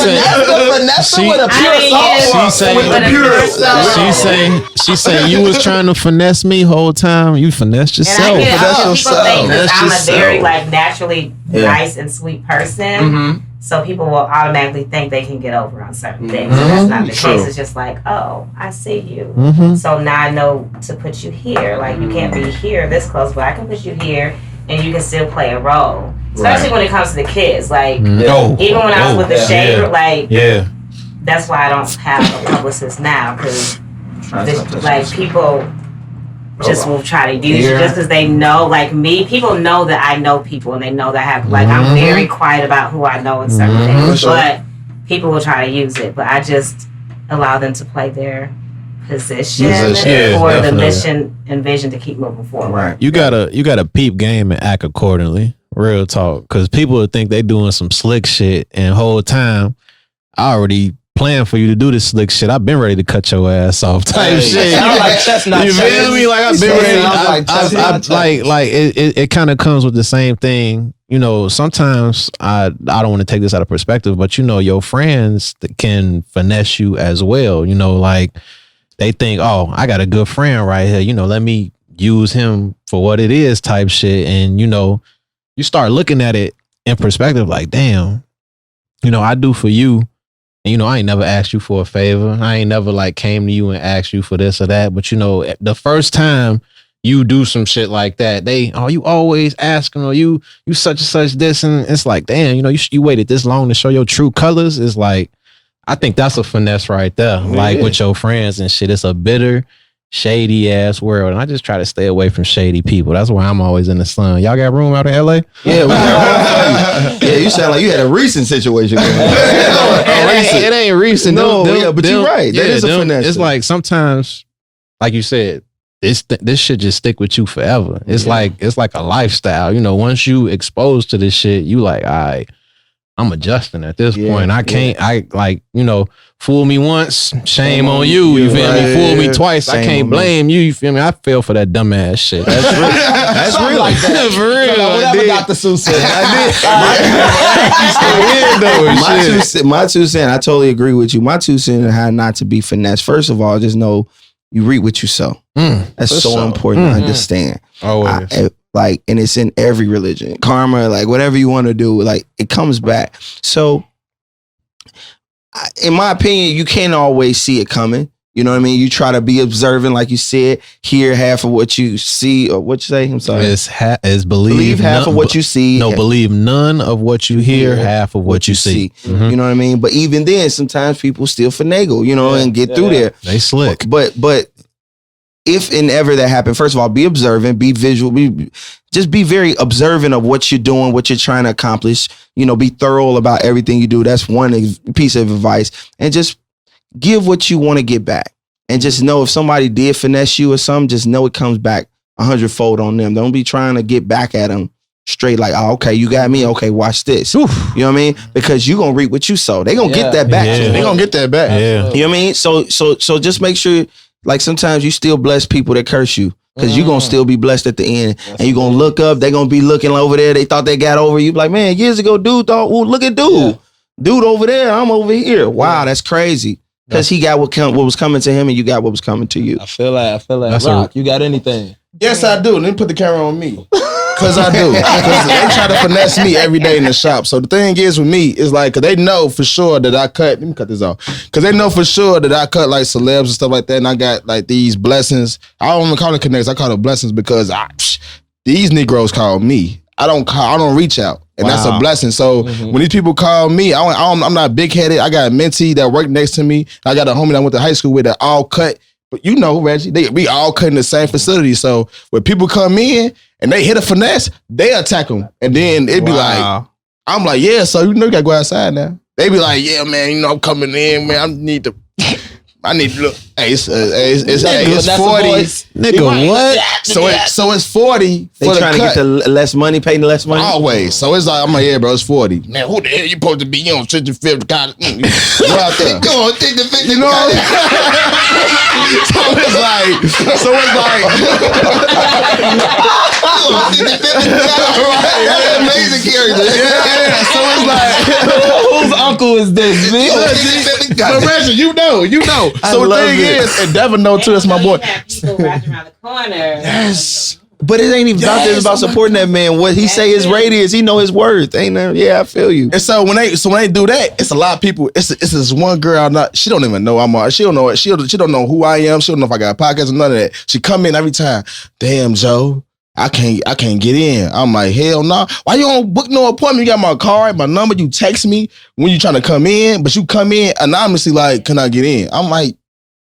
Speaker 4: said, she say you was trying to finesse me whole time. You finessed yourself.
Speaker 5: And I get it. People think that I'm
Speaker 4: Finesse
Speaker 5: a very
Speaker 4: yourself.
Speaker 5: like naturally nice and sweet person. So people will automatically think they can get over on certain things. And that's not the case. It's just like, oh, I see you. So now I know to put you here. Like you can't be here this close, but I can put you here and you can still play a role. Especially when it comes to the kids. Like even when I was with the Shaver, like that's why I don't have a publicist now, because like people just will try to use you just because they know, like me, people know that I know people and they know that I have, like I'm very quiet about who I know and certain things, but people will try to use it. But I just allow them to play their position for the mission and vision to keep moving forward.
Speaker 3: Right.
Speaker 4: You gotta peep game and act accordingly. Real talk, because people would think they doing some slick shit, and whole time I already planned for you to do this slick shit. I've been ready to cut your ass off type shit.
Speaker 2: Like chestnut.
Speaker 4: You feel me? Like I've been ready. Like it kind of comes with the same thing. You know, sometimes I don't want to take this out of perspective, but you know, your friends that can finesse you as well. You know, like they think, oh, I got a good friend right here. You know, let me use him for what it is type shit. And you know, you start looking at it in perspective, like, damn, you know, I do for you. And, you know, I ain't never asked you for a favor. I ain't never like came to you and asked you for this or that. But, you know, the first time you do some shit like that, you always asking, or you such and such this. And it's like, damn, you know, you waited this long to show your true colors. It's like, I think that's a finesse right there. Like with your friends and shit. It's a bitter, shady ass world, and I just try to stay away from shady people. That's why I'm always in the sun. Y'all got room out in LA?
Speaker 3: Yeah, you sound like you had a recent situation going on.
Speaker 4: It ain't recent.
Speaker 3: No, but you're right. That is a finesse.
Speaker 4: It's like sometimes, like you said, this shit just stick with you forever. It's like a lifestyle. You know, once you exposed to this shit, you like, all right, I'm adjusting at this point. I can't, you know, fool me once, shame on you. You feel me? Fool me twice, I can't blame you. You feel me? I fell for that dumbass shit. That's real. That's real. Like that. For real.
Speaker 2: Whatever Dr. Seuss said.
Speaker 3: My 2 cents, I totally agree with you. My 2 cents on how not to be finessed. First of all, just know you reap what you sow. That's so important to understand.
Speaker 4: Always.
Speaker 3: Like, and it's in every religion. Karma, like whatever you want to do, like it comes back. So in my opinion, you can't always see it coming. You know what I mean? You try to be observant, like you said, hear half of what you see, or what you say? I'm sorry.
Speaker 4: It's believe
Speaker 3: half of what you see.
Speaker 4: No, believe none of what you hear, half of what you see.
Speaker 3: Mm-hmm. You know what I mean? But even then, sometimes people still finagle, you know, and get through there.
Speaker 4: They slick.
Speaker 3: But if and ever that happen, first of all, be observant, be visual, just be very observant of what you're doing, what you're trying to accomplish. You know, be thorough about everything you do. That's one piece of advice. And just give what you want to get back. And just know if somebody did finesse you or something, just know it comes back 100-fold on them. Don't be trying to get back at them straight like, oh, okay, you got me. Okay, watch this. Oof. You know what I mean? Because you going to reap what you sow. They going to get that back.
Speaker 6: Yeah. They going to get that back.
Speaker 3: Yeah. You know what I mean? So just make sure, like sometimes you still bless people that curse you. Because you're going to still be blessed at the end. And you're going to look up. They're going to be looking over there. They thought they got over you. Be like, man, years ago, dude thought, well, look at dude. Yeah. Dude over there. I'm over here. Wow, that's crazy. Because he got what was coming to him and you got what was coming to you.
Speaker 2: I feel like Rock, you got anything?
Speaker 6: Yes, I do. Let me put the camera on me. Because I do. Because they try to finesse me every day in the shop. So the thing is with me, is like, because they know for sure that I cut, let me cut this off. Because they know for sure that I cut like celebs and stuff like that. And I got like these blessings. I don't even call them connects. I call them blessings because these Negroes call me. I don't reach out. And that's a blessing. So when these people call me, I'm not big headed. I got a mentee that worked next to me. I got a homie that I went to high school with that all cut. But you know, Reggie, we all cut in the same facility. So when people come in and they hit a finesse, they attack them. And then it'd be like, I'm like, yeah, so you know you gotta go outside now. They be like, yeah, man, you know, I'm coming in, man. I need to look. Hey, it's 40.
Speaker 4: Nigga, what?
Speaker 6: So it's 40.
Speaker 3: They
Speaker 6: for
Speaker 3: trying
Speaker 6: the
Speaker 3: to
Speaker 6: cut.
Speaker 3: get the less money, paying the less money?
Speaker 6: Always. So it's like, I'm like, yeah, bro, it's 40. Man, who the hell you supposed to be? You on 65th college? Go out there. Go on, take the 50. You know what So it's like, amazing character. Yeah. So it's like,
Speaker 2: whose uncle is this, man?
Speaker 6: But Reggie, you know. So the thing is, and Devin know too, that's my boy.
Speaker 5: People wrapped around the corner.
Speaker 3: Yes. But it ain't even about this, about supporting that man. What he say his rate is, he know his worth. Ain't there? Yeah, I feel you.
Speaker 6: And so when they do that, it's a lot of people. It's this one girl. She don't even know I'm on. She don't know it. She don't know who I am. She don't know if I got a podcast or none of that. She come in every time. Damn, Joe, I can't get in. I'm like, hell no. Nah. Why you don't book no appointment? You got my card, my number. You text me when you trying to come in, but you come in anonymously. Like, can I get in? I'm like,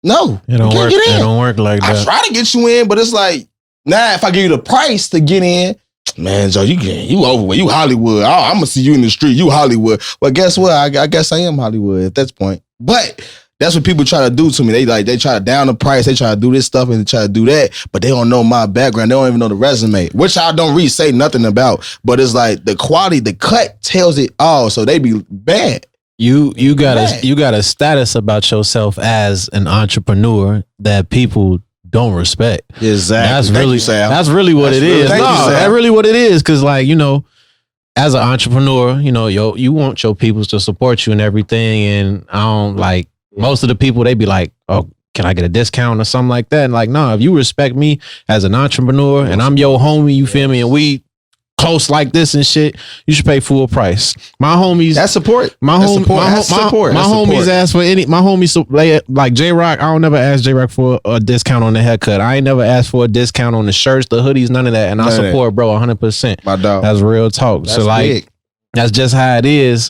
Speaker 6: no,
Speaker 4: it don't work. It don't work like that.
Speaker 6: I try to get you in, but it's like, nah. If I give you the price to get in, man, Joe, you overweight. You Hollywood. I'm gonna see you in the street. You Hollywood. Well, guess what? I guess I am Hollywood at that point. But that's what people try to do to me. They try to down the price. They try to do this stuff and they try to do that, but they don't know my background. They don't even know the resume, which I don't really say nothing about. But it's like the quality, the cut tells it all. So they be bad.
Speaker 4: You got a status about yourself as an entrepreneur that people don't respect.
Speaker 6: Exactly.
Speaker 4: That's really what it is. That's really what it is. Cause like, you know, as an entrepreneur, you know, you want your people to support you and everything. And I don't like most of the people, they be like, oh, can I get a discount or something like that? And like, no, if you respect me as an entrepreneur and I'm your homie, you feel me? And we close like this and shit, you should pay full price. My homies,
Speaker 3: that's support.
Speaker 4: My homies ask for any. My homies like J Rock. I don't never ask J Rock for a discount on the haircut. I ain't never asked for a discount on the shirts, the hoodies, none of that. And I support bro 100%.
Speaker 6: My dog.
Speaker 4: That's real talk.
Speaker 3: That's
Speaker 4: so like,
Speaker 3: big.
Speaker 4: that's just how it is.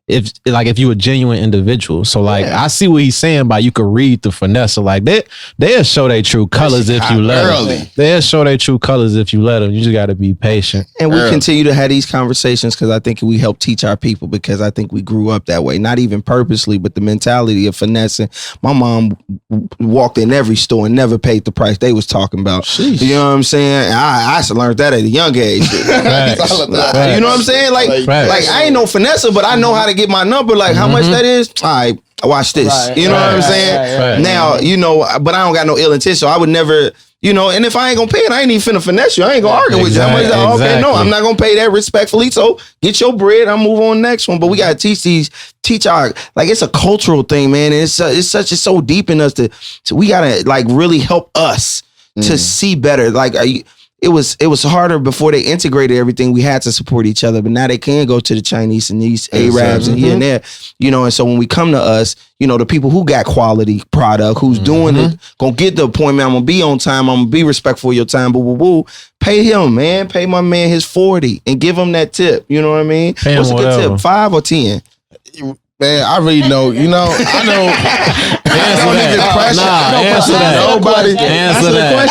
Speaker 4: If you a genuine individual. So like I see what he's saying by you could read the finesse. So like they'll show their true colors if you let them. They'll show their true colors if you let them. You just got to be patient.
Speaker 3: And we continue to have these conversations because I think we help teach our people because I think we grew up that way. Not even purposely, but the mentality of finessing. My mom walked in every store and never paid the price they was talking about.
Speaker 6: Sheesh.
Speaker 3: You know what I'm saying? I learned that at a young age. You know what I'm saying? Like I ain't no finesser, but I know how to get my number. Like how much that is? All right, watch this. You know what I'm saying? Now, you know, but I don't got no ill intention. So I would never, you know, and if I ain't gonna pay it, I ain't even finna finesse you. I ain't gonna argue with you. How much? Okay, no, I'm not gonna pay that respectfully. So get your bread. I'll move on next one. But we gotta teach our, like it's a cultural thing, man. And it's so deep in us to we gotta like really help us to see better. Like it was harder before they integrated everything. We had to support each other, but now they can go to the Chinese and these Arabs and here and there, you know. And so when we come to us, you know, the people who got quality product, who's doing it, gonna get the appointment. I'm gonna be on time. I'm gonna be respectful of your time. Boo, boo, boo. Pay him, man. Pay my man his 40 and give him that tip. You know what I mean?
Speaker 4: Pay
Speaker 3: What's a
Speaker 4: him
Speaker 3: good
Speaker 4: whatever.
Speaker 3: tip? 5 or 10?
Speaker 6: Man, I really know. You know, I know.
Speaker 4: Answer that. Answer that.
Speaker 6: Nobody.
Speaker 4: Answer that.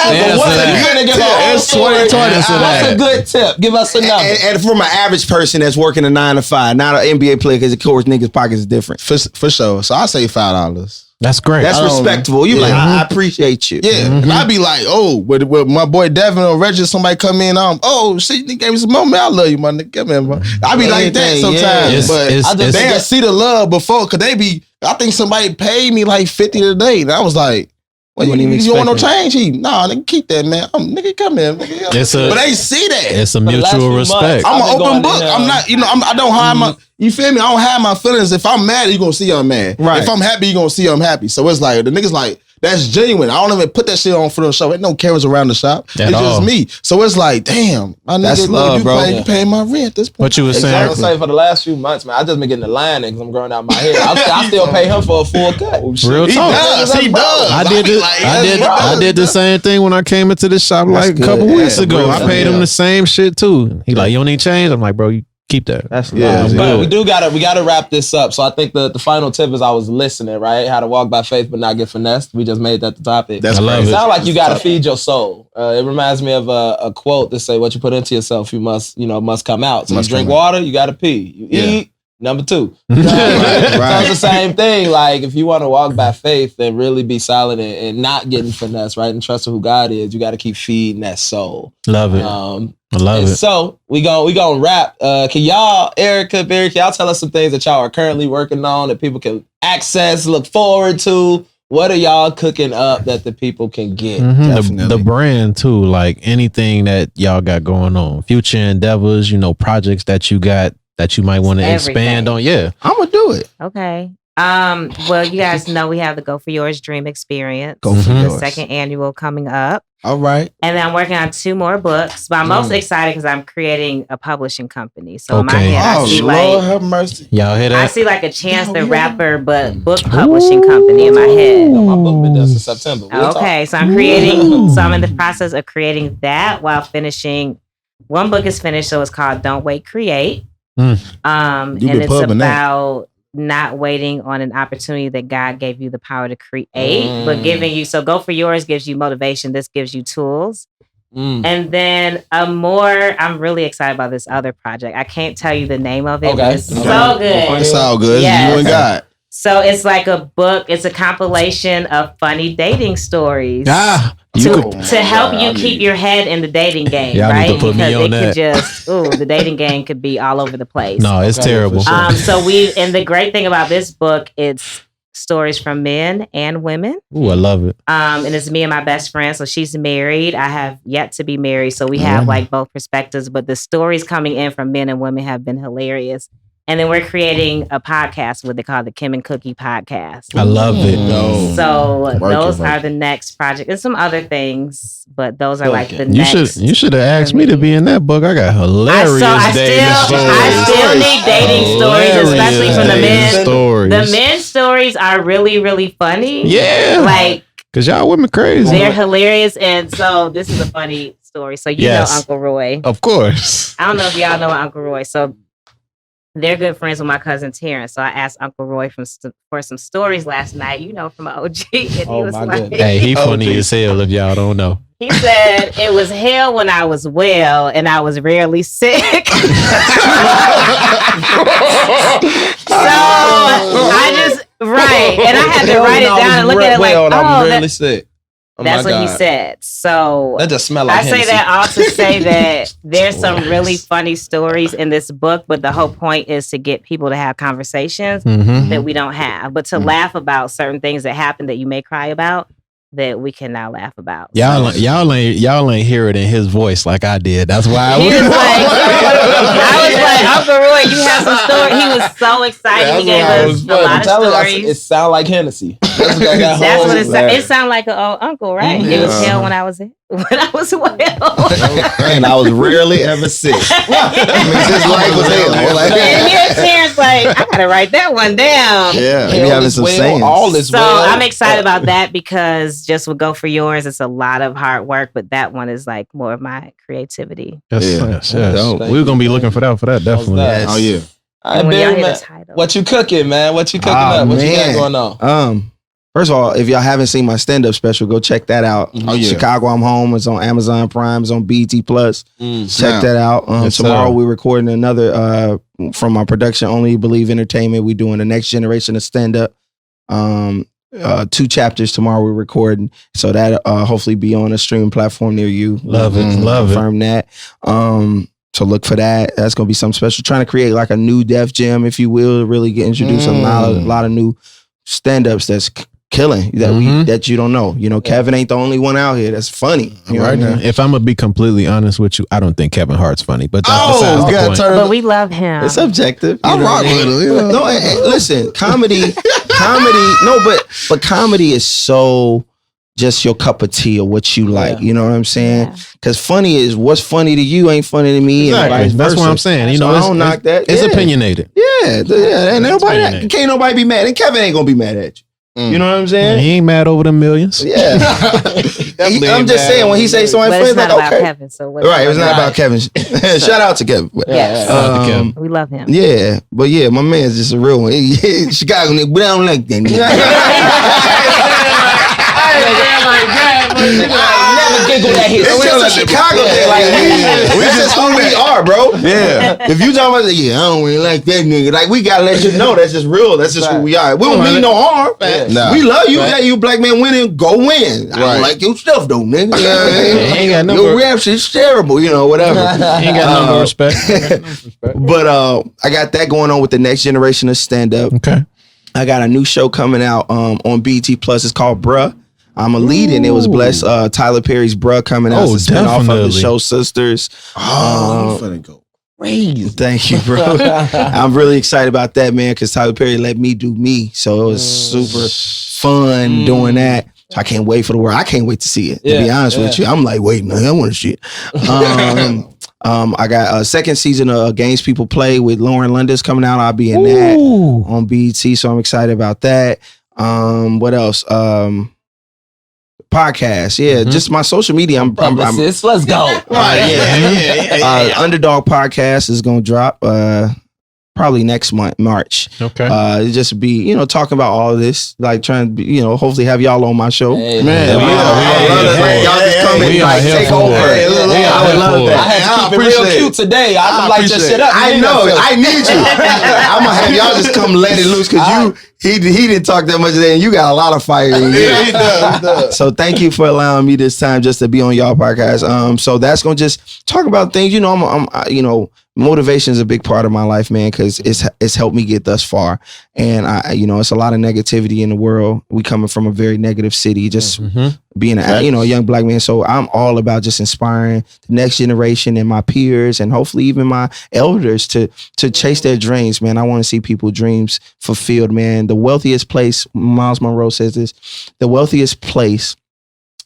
Speaker 6: It's 2020.
Speaker 4: Answer that.
Speaker 2: What's a good tip? Give us a number.
Speaker 3: And for my average person that's working a 9 to 5, not an NBA player, because of course niggas' pockets is different.
Speaker 6: For sure. So I say $5.
Speaker 4: That's great.
Speaker 3: That's respectable. You like, I appreciate you.
Speaker 6: Yeah, and I be like, oh, with my boy Devin or Reggie, somebody come in, oh shit, you gave me some more, man. I love you, my nigga. Come in, bro. I be like that sometimes, but they see the love before, cause they be. I think somebody paid me like $50 today, and I was like, well, you want no change? Nah, nigga, keep that, man. Nigga, come in. Nigga. But they see that.
Speaker 4: It's a mutual respect.
Speaker 6: I'm an open book. I'm not, you know, I don't hide my. You feel me? I don't have my feelings. If I'm mad, you gonna see I'm mad.
Speaker 3: Right.
Speaker 6: If I'm happy, you gonna see I'm happy. So it's like the niggas like that's genuine. I don't even put that shit on for the show. Ain't no cameras around the shop. It's just me. So it's like, damn, my
Speaker 3: That's
Speaker 6: nigga,
Speaker 3: love,
Speaker 6: you
Speaker 3: bro.
Speaker 6: You paying my rent at this point.
Speaker 4: What you was
Speaker 2: I
Speaker 4: saying?
Speaker 2: was saying for the last few months, man, I just been getting the line because I'm growing out my hair. I still pay him for a full cut.
Speaker 4: Real
Speaker 6: He
Speaker 4: talk.
Speaker 6: does. He does.
Speaker 4: I did the same thing when I came into the shop like a couple weeks ago. I paid him the same shit too. He like, you don't need change? I'm like, bro, you keep that.
Speaker 3: That's
Speaker 2: But we gotta wrap this up. So I think the final tip is I was listening, right? How to walk by faith but not get finessed. We just made that the topic.
Speaker 6: That's
Speaker 4: I love
Speaker 2: It
Speaker 4: it.
Speaker 2: sounds like you gotta feed your soul. It reminds me of a quote that say, "What you put into yourself, you must come out." So
Speaker 6: Must
Speaker 2: you drink
Speaker 6: come out.
Speaker 2: water, you gotta pee. You eat. Number 2.
Speaker 6: Right.
Speaker 2: So it's the same thing. Like if you want to walk by faith and really be solid and not getting finessed, right? And trust in who God is, you got to keep feeding that soul.
Speaker 4: Love it. I love
Speaker 2: And
Speaker 4: it.
Speaker 2: so we gonna wrap. Can y'all, Erika, Barry, can y'all tell us some things that y'all are currently working on that people can access, look forward to? What are y'all cooking up that the people can get?
Speaker 4: The brand too, like anything that y'all got going on, future endeavors, you know, projects that you got that you might want to expand on. Yeah,
Speaker 3: I'm gonna do it.
Speaker 5: Okay. Well, you guys know we have the Go For Yours Dream Experience.
Speaker 3: Go for
Speaker 5: The
Speaker 3: yours.
Speaker 5: second annual coming up.
Speaker 3: All right.
Speaker 5: And then I'm working on 2 more books. But I'm most excited because I'm creating a publishing company. So in my
Speaker 4: Okay.
Speaker 5: head, I see
Speaker 6: have mercy.
Speaker 4: y'all hear
Speaker 5: I
Speaker 4: that?
Speaker 5: see like a Chance the Rapper, but book publishing company in my head.
Speaker 2: My book been done since September. We'll talk.
Speaker 5: Okay, so I'm creating. So I'm in the process of creating that while finishing. One book is finished, so it's called Don't Wait, Create.
Speaker 6: You
Speaker 5: And
Speaker 6: been
Speaker 5: it's
Speaker 6: pubbing that.
Speaker 5: about not waiting on an opportunity that God gave you the power to create, but giving you. So Go For Yours gives you motivation. This gives you tools. And then I'm really excited about this other project. I can't tell you the name of it, but it's so good.
Speaker 6: It's all good.
Speaker 5: Yes.
Speaker 6: You and God.
Speaker 5: So it's like a book. It's a compilation of funny dating stories. To help you keep your head in the dating game,
Speaker 4: Y'all need
Speaker 5: right?
Speaker 4: to put me
Speaker 5: Because
Speaker 4: on
Speaker 5: it
Speaker 4: that.
Speaker 5: could just, the dating game could be all over the place.
Speaker 4: No, it's terrible.
Speaker 5: So and the great thing about this book, it's stories from men and women.
Speaker 4: Ooh, I love it.
Speaker 5: And it's me and my best friend. So she's married. I have yet to be married. So we have like both perspectives, but the stories coming in from men and women have been hilarious. And then we're creating a podcast, what they call the Kim and Cookie podcast.
Speaker 4: I love it.
Speaker 5: So those are the next project and some other things, but those are like the next.
Speaker 4: You should have asked me to be in that book. I got hilarious dating stories.
Speaker 5: I still need dating stories, especially from the men.
Speaker 4: Stories.
Speaker 5: The men's stories are really, really funny.
Speaker 4: Yeah.
Speaker 5: Like,
Speaker 4: because y'all women crazy.
Speaker 5: they're hilarious. And so this is a funny story. So you know Uncle Roy.
Speaker 4: Of course.
Speaker 5: I don't know if y'all know Uncle Roy. So they're good friends with my cousin Terrence. So I asked Uncle Roy for some stories last night, from an OG. And he was like,
Speaker 4: Hey, he funny as hell if y'all don't know.
Speaker 5: He said, it was hell when I was well and I was rarely sick. So and I had to write it down and look at it like,
Speaker 2: I'm really sick. Oh
Speaker 5: that's what he said. So
Speaker 2: that just smell like
Speaker 5: I say
Speaker 2: Hennessy.
Speaker 5: that all to say that there's some really funny stories in this book, but the whole point is to get people to have conversations that we don't have, but to laugh about certain things that happen that you may cry about that we can now laugh about.
Speaker 4: Y'all ain't hear it in his voice like I did. That's why
Speaker 5: I was like, Uncle Roy, you have some story. He was so excited. He gave us a lot of stories.
Speaker 2: It sound like Hennessy. That's
Speaker 5: what it sounds. It sounded like an old uncle, right? It was hell when I was well.
Speaker 3: And I was rarely ever sick. His life was hell.
Speaker 5: And here's Terrence like, I gotta write that one down.
Speaker 3: Yeah, maybe having some sayings.
Speaker 5: So I'm excited about that because just with Go For Yours, it's a lot of hard work, but that one is like more of my creativity.
Speaker 4: Yes. We're gonna be looking for that definitely.
Speaker 6: Oh yeah.
Speaker 2: All right, Barry, man, what you cooking, man? What you cooking up? What you got going on?
Speaker 3: First of all, if y'all haven't seen my stand-up special, go check that out.
Speaker 6: Oh, yeah.
Speaker 3: Chicago, I'm Home. It's on Amazon Prime. It's on BET Plus. Check that out. Tomorrow we're recording another from our production, Only Believe Entertainment. We're doing the next generation of stand-up. 2 chapters tomorrow we're recording. So that hopefully be on a streaming platform near you.
Speaker 4: Love it.
Speaker 3: Confirm that. So look for that. That's going to be something special. Trying to create like a new Def Jam, if you will, really get introduced a lot of new stand-ups that's killing that you don't know. You know, Kevin ain't the only one out here that's funny. You know
Speaker 4: right now. If I'm gonna be completely honest with you, I don't think Kevin Hart's funny, but that's besides the point.
Speaker 5: But we love him.
Speaker 3: It's subjective.
Speaker 6: I rock with him.
Speaker 3: No, listen, comedy. No, but comedy is so just your cup of tea or what you like. You know what I'm saying? Because funny is what's funny to you ain't funny to me.
Speaker 4: Exactly. That's what I'm saying. You know,
Speaker 3: I don't knock that.
Speaker 4: It's opinionated.
Speaker 3: And can't nobody be mad, and Kevin ain't gonna be mad at you. You know what I'm saying?
Speaker 4: He ain't mad over the millions.
Speaker 3: Yeah. I'm just saying when he say so, I'm
Speaker 5: but it's not about Kevin. So
Speaker 3: right, it's not about Kevin. Shout out to Kevin.
Speaker 5: Yes, we love him.
Speaker 3: Yeah, but yeah, my man's just a real one. Chicago nigga, but I don't like that nigga. Never giggle at his. It's just a Chicago thing. Like we just who we are, bro. Yeah. If you talking about I don't really like that nigga. Like we gotta let you know that's just real. That's just who we are. We don't mean no harm. Nah. We love you. That you black man winning, go win. I don't like your stuff though, nigga.
Speaker 4: Ain't got no
Speaker 3: your rap shit's terrible. You know, whatever.
Speaker 4: Ain't got no respect.
Speaker 3: But I got that going on with the next generation of stand up.
Speaker 4: Okay.
Speaker 3: I got a new show coming out on BET Plus. It's called Bruh. I'm a lead in it. Was blessed. Tyler Perry's Bruh coming out. It's a spinoff of the show Sisters.
Speaker 6: I'm finna go crazy.
Speaker 3: Thank you, bro. I'm really excited about that, man, because Tyler Perry let me do me. So it was super fun doing that. So I can't wait for the world. I can't wait to see it. To be honest with you, I'm like, wait, man, I want to see it. I got a second season of Games People Play with Lauren Londis coming out. I'll be in that on BET, so I'm excited about that. What else? Podcast, just my social media. I'm
Speaker 2: let's go.
Speaker 3: Underdog Podcast is gonna drop probably next month, March.
Speaker 4: Okay.
Speaker 3: It just be talking about all of this, like trying to be, hopefully have y'all on my show.
Speaker 2: Hey,
Speaker 3: man, y'all just come and like take over. I would love that.
Speaker 2: I had to keep it real cute today. I like your shit up.
Speaker 3: I know. I need you. I'm gonna have y'all just come let it loose because he didn't talk that much today, and you got a lot of fire in you.
Speaker 6: Yeah, he does.
Speaker 3: So thank you for allowing me this time just to be on y'all podcast. So that's gonna just talk about things. Motivation is a big part of my life, man, because it's helped me get thus far. And it's a lot of negativity in the world. We coming from a very negative city, just being a young black man. So I'm all about just inspiring the next generation and my peers, and hopefully even my elders to chase their dreams, man. I want to see people's dreams fulfilled, man. The wealthiest place, Miles Monroe says this, the wealthiest place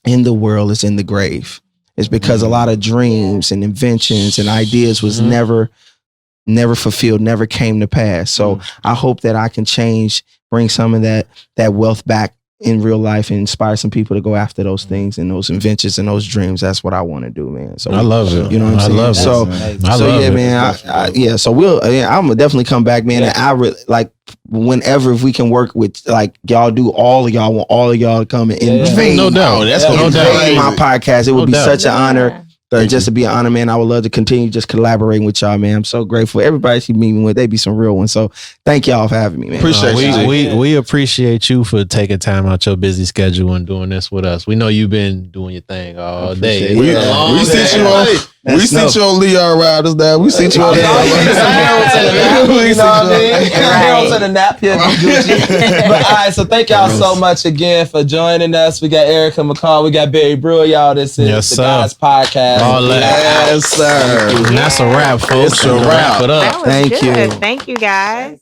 Speaker 3: in the world is in the grave. It's because a lot of dreams and inventions and ideas was never fulfilled, never came to pass. So I hope that I can bring some of that wealth back in real life and inspire some people to go after those things and those inventions and those dreams. That's what I want to do, man. So
Speaker 4: I love it.
Speaker 3: You know what I'm saying?
Speaker 4: I love it.
Speaker 3: Man. So I'm gonna definitely come back, man. And I like whenever if we can work with like y'all do, all of y'all want all of y'all to come and invade.
Speaker 4: No doubt.
Speaker 6: That's
Speaker 3: no doubt. My podcast. It would be such an honor.
Speaker 5: Yeah.
Speaker 3: And just to be an honor, man, I would love to continue just collaborating with y'all, man. I'm so grateful. Everybody she meet me with, they be some real ones. So thank y'all for having me, man.
Speaker 6: Appreciate you.
Speaker 4: We appreciate you for taking time out your busy schedule and doing this with us. We know you've been doing your thing all day.
Speaker 6: We sent you on. We see you on Leo Riders now. We see you on
Speaker 2: You know what I mean? Harold to the nap here. But all right, so thank y'all so much again for joining us. We got Erika McCall, we got Barry Brewer, y'all. This is
Speaker 4: Yes,
Speaker 2: the
Speaker 4: sir.
Speaker 2: Guys Podcast.
Speaker 4: All that.
Speaker 6: Yes, sir.
Speaker 4: And that's a wrap, folks.
Speaker 6: It's a wrap.
Speaker 4: Wrap it up.
Speaker 5: That was
Speaker 3: Thank
Speaker 5: good.
Speaker 3: you.
Speaker 5: Thank you, guys.